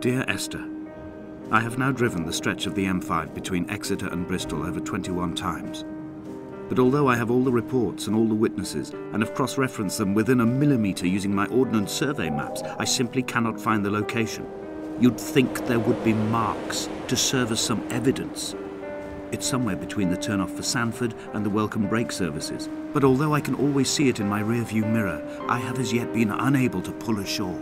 Dear Esther, I have now driven the stretch of the M5 between Exeter and Bristol over 21 times. But although I have all the reports and all the witnesses, and have cross-referenced them within a millimetre using my Ordnance Survey maps, I simply cannot find the location. You'd think there would be marks to serve as some evidence. It's somewhere between the turn-off for Sandford and the welcome brake services. But although I can always see it in my rear-view mirror, I have as yet been unable to pull ashore.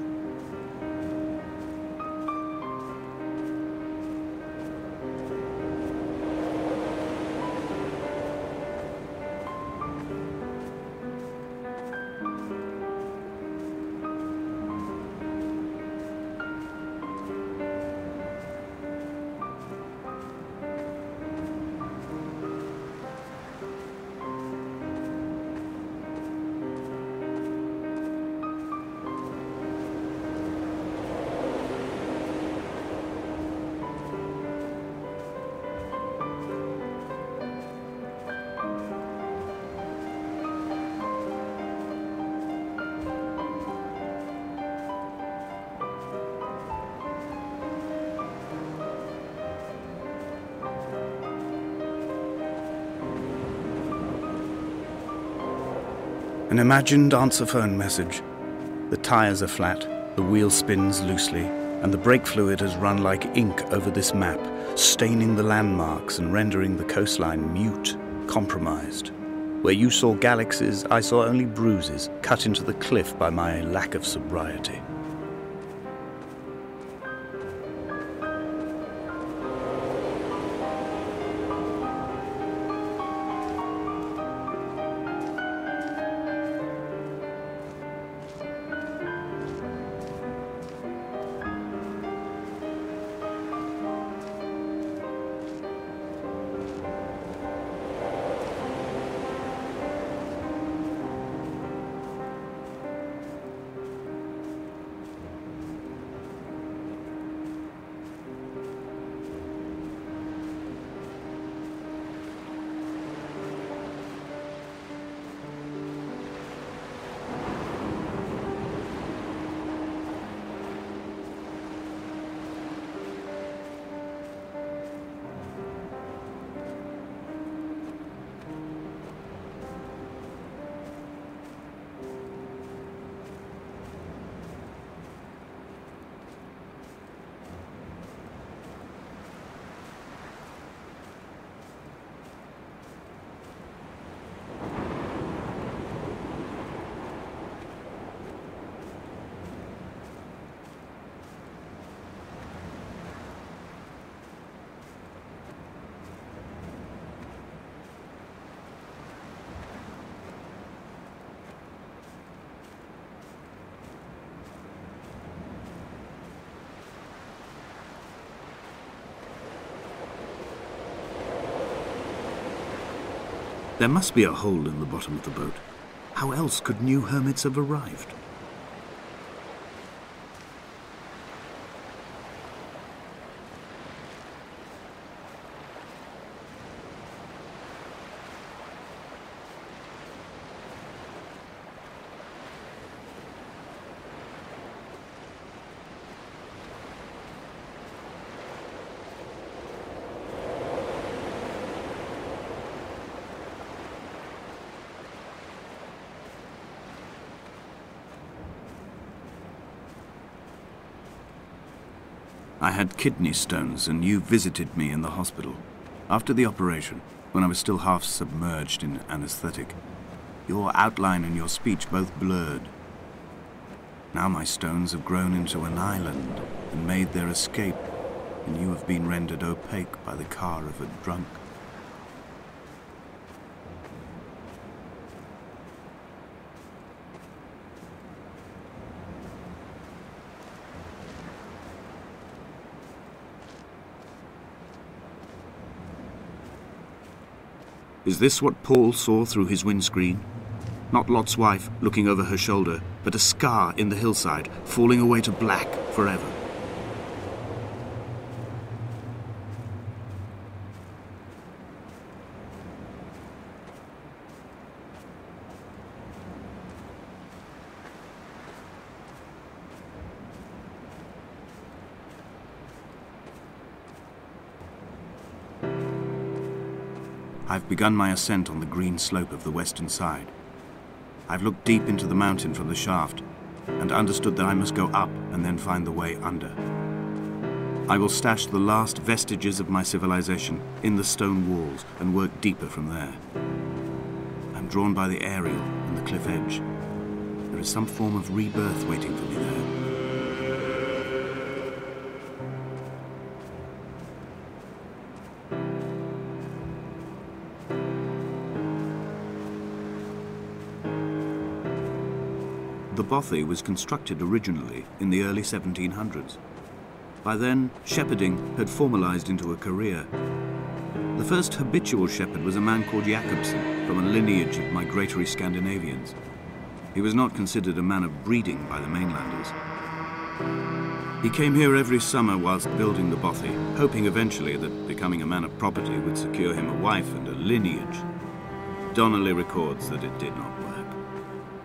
An imagined answer phone message. The tyres are flat, the wheel spins loosely, and the brake fluid has run like ink over this map, staining the landmarks and rendering the coastline mute, compromised. Where you saw galaxies, I saw only bruises cut into the cliff by my lack of sobriety. There must be a hole in the bottom of the boat. How else could new hermits have arrived? I had kidney stones, and you visited me in the hospital. After the operation, when I was still half submerged in anesthetic, your outline and your speech both blurred. Now my stones have grown into an island and made their escape, and you have been rendered opaque by the car of a drunk. Is this what Paul saw through his windscreen? Not Lot's wife looking over her shoulder, but a scar in the hillside, falling away to black forever. I've begun my ascent on the green slope of the western side. I've looked deep into the mountain from the shaft and understood that I must go up and then find the way under. I will stash the last vestiges of my civilization in the stone walls and work deeper from there. I'm drawn by the aerial and the cliff edge. There is some form of rebirth waiting for me there. The bothy was constructed originally in the early 1700s. By then, shepherding had formalized into a career. The first habitual shepherd was a man called Jakobsen, from a lineage of migratory Scandinavians. He was not considered a man of breeding by the mainlanders. He came here every summer whilst building the bothy, hoping eventually that becoming a man of property would secure him a wife and a lineage. Donnelly records that it did not work.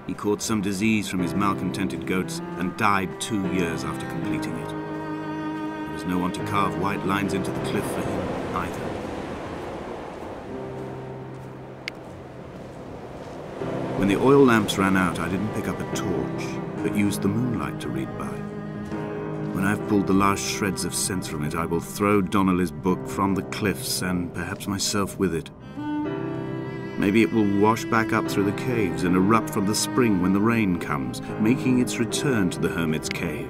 He caught some disease from his malcontented goats and died 2 years after completing it. There was no one to carve white lines into the cliff for him either. When the oil lamps ran out, I didn't pick up a torch, but used the moonlight to read by. When I've pulled the last shreds of sense from it, I will throw Donnelly's book from the cliffs and perhaps myself with it. Maybe it will wash back up through the caves and erupt from the spring when the rain comes, making its return to the hermit's cave.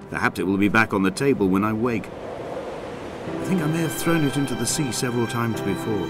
Perhaps it will be back on the table when I wake. I think I may have thrown it into the sea several times before.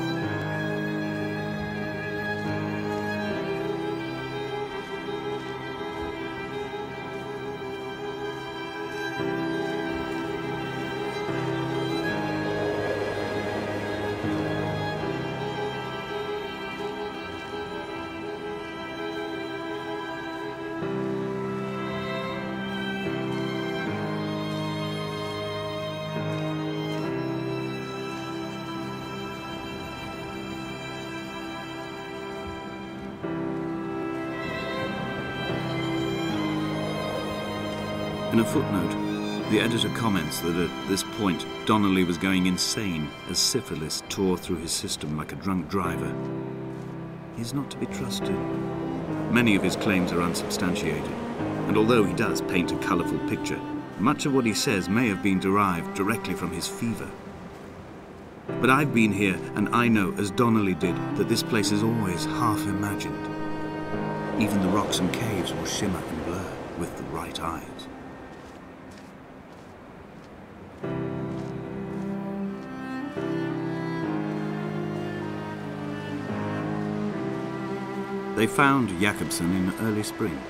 In a footnote, the editor comments that at this point, Donnelly was going insane as syphilis tore through his system like a drunk driver. He's not to be trusted. Many of his claims are unsubstantiated, and although he does paint a colourful picture, much of what he says may have been derived directly from his fever. But I've been here, and I know, as Donnelly did, that this place is always half imagined. Even the rocks and caves will shimmer and blur with the right eyes. They found Jakobsen in early spring.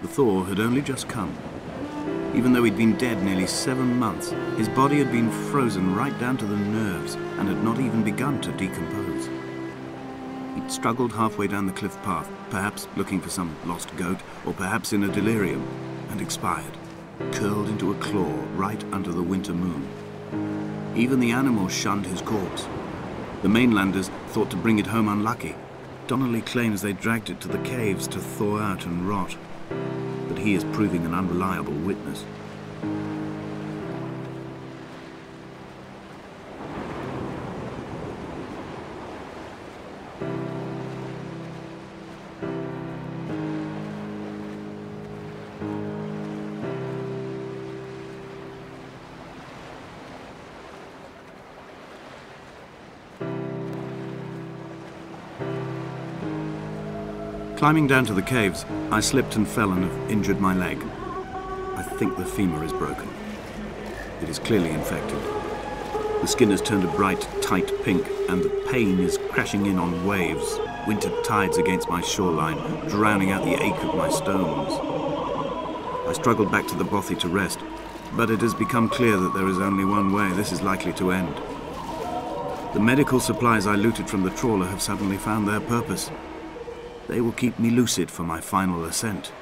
The thaw had only just come. Even though he'd been dead nearly 7 months, his body had been frozen right down to the nerves and had not even begun to decompose. He'd struggled halfway down the cliff path, perhaps looking for some lost goat, or perhaps in a delirium, and expired, curled into a claw right under the winter moon. Even the animals shunned his corpse. The mainlanders thought to bring it home unlucky. Donnelly claims they dragged it to the caves to thaw out and rot, but he is proving an unreliable witness. Climbing down to the caves, I slipped and fell and have injured my leg. I think the femur is broken. It is clearly infected. The skin has turned a bright, tight pink, and the pain is crashing in on waves, winter tides against my shoreline, drowning out the ache of my stones. I struggled back to the bothy to rest, but it has become clear that there is only one way this is likely to end. The medical supplies I looted from the trawler have suddenly found their purpose. They will keep me lucid for my final ascent.